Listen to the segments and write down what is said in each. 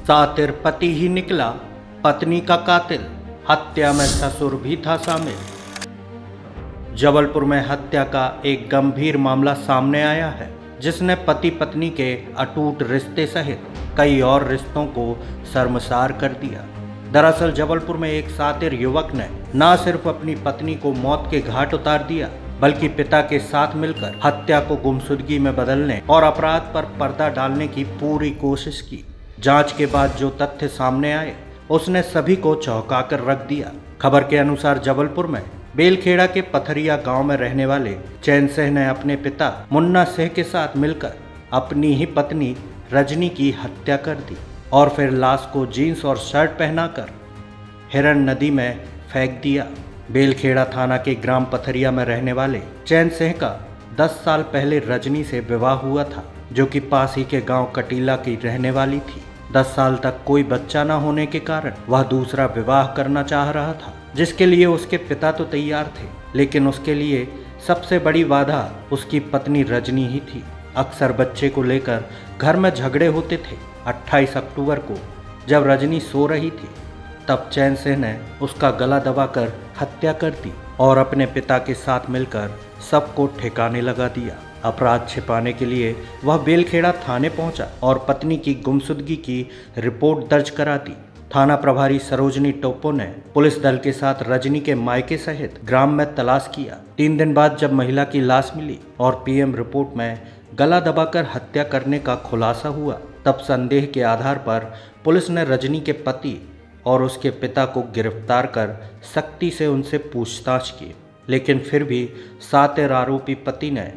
सातिर पति ही निकला पत्नी का कातिल, हत्या में ससुर भी था शामिल। जबलपुर में हत्या का एक गंभीर मामला सामने आया है, जिसने पति पत्नी के अटूट रिश्ते सहित कई और रिश्तों को शर्मसार कर दिया। दरअसल जबलपुर में एक सातिर युवक ने न सिर्फ अपनी पत्नी को मौत के घाट उतार दिया, बल्कि पिता के साथ मिलकर हत्या को गुमशुदगी में बदलने और अपराध पर पर्दा डालने की पूरी कोशिश की। जांच के बाद जो तथ्य सामने आए, उसने सभी को चौंकाकर रख दिया। खबर के अनुसार जबलपुर में बेलखेड़ा के पथरिया गांव में रहने वाले चैन सिंह ने अपने पिता मुन्ना सिंह के साथ मिलकर अपनी ही पत्नी रजनी की हत्या कर दी और फिर लाश को जीन्स और शर्ट पहनाकर हिरन नदी में फेंक दिया। बेलखेड़ा थाना के ग्राम पथरिया में रहने वाले चैन सिंह का 10 साल पहले रजनी से विवाह हुआ था, जो कि पास ही के गांव कटीला की रहने वाली थी। 10 साल तक कोई बच्चा न होने के कारण वह दूसरा विवाह करना चाह रहा था, जिसके लिए उसके पिता तो तैयार थे, लेकिन उसके लिए सबसे बड़ी बाधा उसकी पत्नी रजनी ही थी। अक्सर बच्चे को लेकर घर में झगड़े होते थे। 28 अक्टूबर को जब रजनी सो रही थी, तब चैन सिंह ने उसका गला दबाकर हत्या कर दी और अपने पिता के साथ मिलकर सबको ठिकाने लगा दिया। अपराध छिपाने के लिए वह बेलखेड़ा थाने पहुंचा और पत्नी की गुमशुदगी की रिपोर्ट दर्ज करा दी। थाना प्रभारी सरोजनी टोप्पो ने पुलिस दल के साथ रजनी के मायके सहित ग्राम में तलाश किया। 3 दिन बाद जब महिला की लाश मिली और पीएम रिपोर्ट में गला दबाकर हत्या करने का खुलासा हुआ, तब संदेह के आधार पर पुलिस ने रजनी के पति और उसके पिता को गिरफ्तार कर सख्ती से उनसे पूछताछ की, लेकिन फिर भी सातिर आरोपी पति ने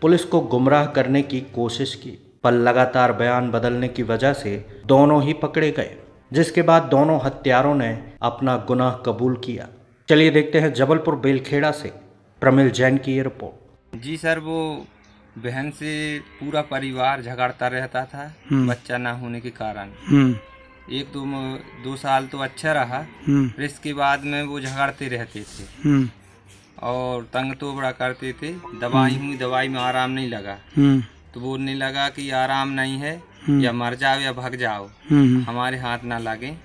पुलिस को गुमराह करने की कोशिश की, पर लगातार बयान बदलने की वजह से दोनों ही पकड़े गए, जिसके बाद दोनों हत्यारों ने अपना गुनाह कबूल किया। चलिए देखते हैं जबलपुर बेलखेड़ा से प्रमिल जैन की ये रिपोर्ट। जी सर, वो बहन से पूरा परिवार झगड़ता रहता था बच्चा ना होने के कारण। 1-2 साल तो अच्छा रहा, फिर इसके बाद में वो झगड़ते रहते थे और तंग तो बड़ा करते थे। दवाई में आराम नहीं लगा, तो बोलने लगा कि आराम नहीं है, या मर जाओ या भाग जाओ, हमारे हाथ ना लगे,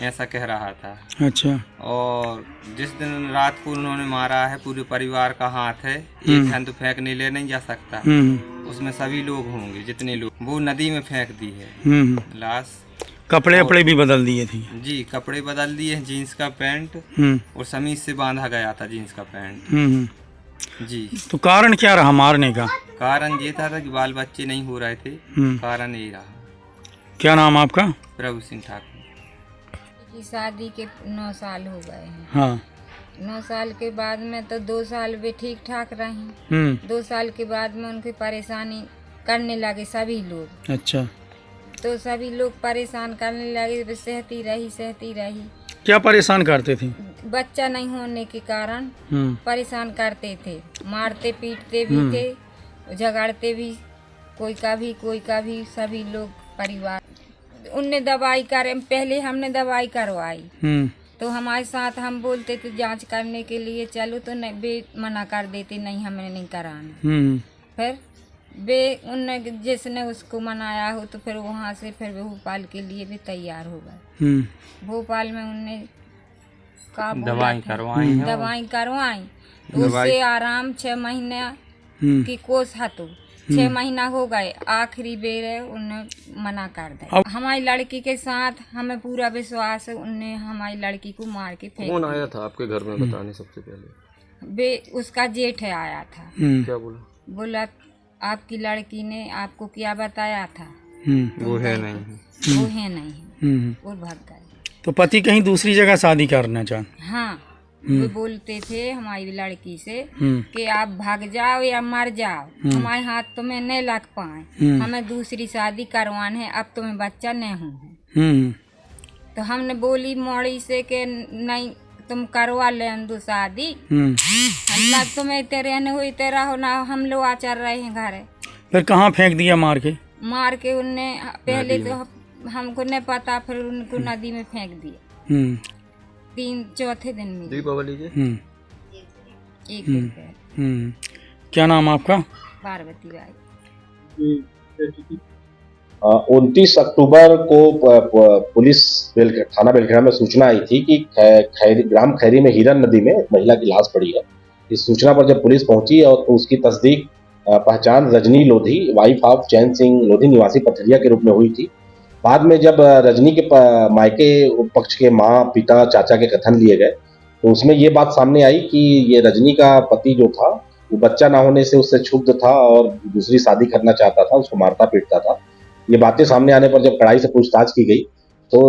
ऐसा कह रहा था। अच्छा। और जिस दिन रात को उन्होंने मारा है, पूरे परिवार का हाथ है, एक हैंड तो फेंकने ले नहीं जा सकता, उसमें सभी लोग होंगे जितने लोग, वो नदी में फेंक दी है लाश। कपड़े भी बदल दिए थे? जी, कपड़े बदल दिए, जीन्स का पैंट और समीज से बांधा गया था जीन्स का पैंट। जी। तो कारण क्या रहा मारने का? कारण ये था कि बाल बच्चे नहीं हो रहे थे, कारण यही रहा। क्या नाम आपका? प्रभु सिंह ठाकुर। की शादी के 9 साल हो गए हैं। हाँ। 9 साल के बाद में तो 2 साल भी ठीक ठाक रही। 2 साल के बाद में उनकी परेशानी करने लगे सभी लोग। अच्छा। तो सभी लोग परेशान करने लगे, सहती रही। क्या परेशान करते थे? बच्चा नहीं होने के कारण परेशान करते थे, मारते पीटते भी थे, झगड़ते भी, कोई का भी सभी लोग परिवार। उनने दवाई करे, पहले हमने दवाई करवाई, तो हमारे साथ हम बोलते थे जांच करने के लिए चलो, तो नहीं, मना कर देते, नहीं हमें नहीं कराना। फिर उनने जिसने उसको मनाया हो, तो फिर वहाँ से फिर भोपाल के लिए भी तैयार हो गए। भोपाल में उनने दवाई करवाई, तो उससे आराम 6 महीने की कोर्स हतो, 6 महीना हो गए। आखिरी बेर उन्हें मना कर दिया। हमारी लड़की के साथ हमें पूरा विश्वास है, उनने हमारी लड़की को मार के फेंक। कौन आया था आपके घर में बताने सबसे पहले? उसका जेठ आया था। क्या बोला आपकी लड़की ने आपको क्या बताया था? वो है नहीं, और भाग गए। तो पति कहीं दूसरी जगह शादी करना चाहते? हाँ, वो बोलते थे हमारी लड़की से कि आप भाग जाओ या मर जाओ, हमारे हाथ तुम्हें नहीं लग पाए, हमें दूसरी शादी करवाना है, अब तुम्हें बच्चा नहीं हो। तो हमने बोली मोड़ी से कि नहीं, तुम करवा ले अंदू शादी, ना तुम्हें तेरे हुई तेरा हो, ना हम लोग आचर रहे हैं घर। फिर कहाँ फेंक दिया मार के? उनने पहले तो हमको नहीं पता, फिर उनको नदी में फेंक दिया। 3-4 दिन में दीपावली के एक दिन। क्या नाम आपका? पार्वती बाई। 29 अक्टूबर को पुलिस थाना बेलखेड़ा में सूचना आई थी कि ग्राम खैरी में हिरन नदी में एक महिला की लाश पड़ी है। इस सूचना पर जब पुलिस पहुंची और तो उसकी तस्दीक पहचान रजनी लोधी वाइफ ऑफ चैन सिंह लोधी निवासी पथरिया के रूप में हुई थी। बाद में जब रजनी के मायके पक्ष के माँ पिता चाचा के कथन लिए गए तो उसमें ये बात सामने आई कि ये रजनी का पति जो था वो बच्चा ना होने से उससे क्षुब्ध था और दूसरी शादी करना चाहता था, उसको मारता पीटता था। ये बातें सामने आने पर जब कड़ाई से पूछताछ की गई तो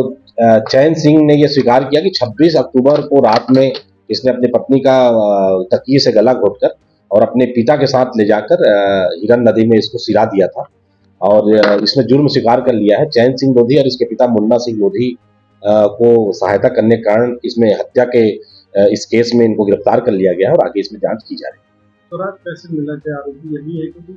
चैन सिंह ने यह स्वीकार किया कि 26 अक्टूबर को रात में इसने अपनी पत्नी का तकिए से गला घोटकर और अपने पिता के साथ ले जाकर हिरन नदी में इसको सिरा दिया था और इसने जुर्म स्वीकार कर लिया है। चैन सिंह लोधी और इसके पिता मुन्ना सिंह लोधी को सहायता करने के कारण इसमें हत्या के इस केस में इनको गिरफ्तार कर लिया गया है और आगे इसमें जांच की जा रही है। तो रात कैसे मिला के आरोपी यही है क्योंकि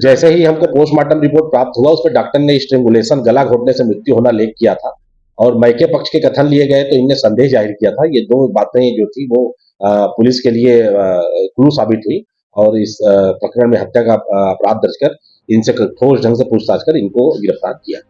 जैसे ही हमको पोस्टमार्टम रिपोर्ट प्राप्त हुआ उस पर डॉक्टर ने स्ट्रेंगुलेशन गला घोटने से मृत्यु होना लेख किया था और मायके पक्ष के कथन लिए गए तो इनने संदेह जाहिर किया था। ये दो बातें जो थी वो पुलिस के लिए क्लू साबित हुई और इस प्रकरण में हत्या का अपराध दर्ज कर इनसे ठोस ढंग से पूछताछ कर इनको गिरफ्तार किया।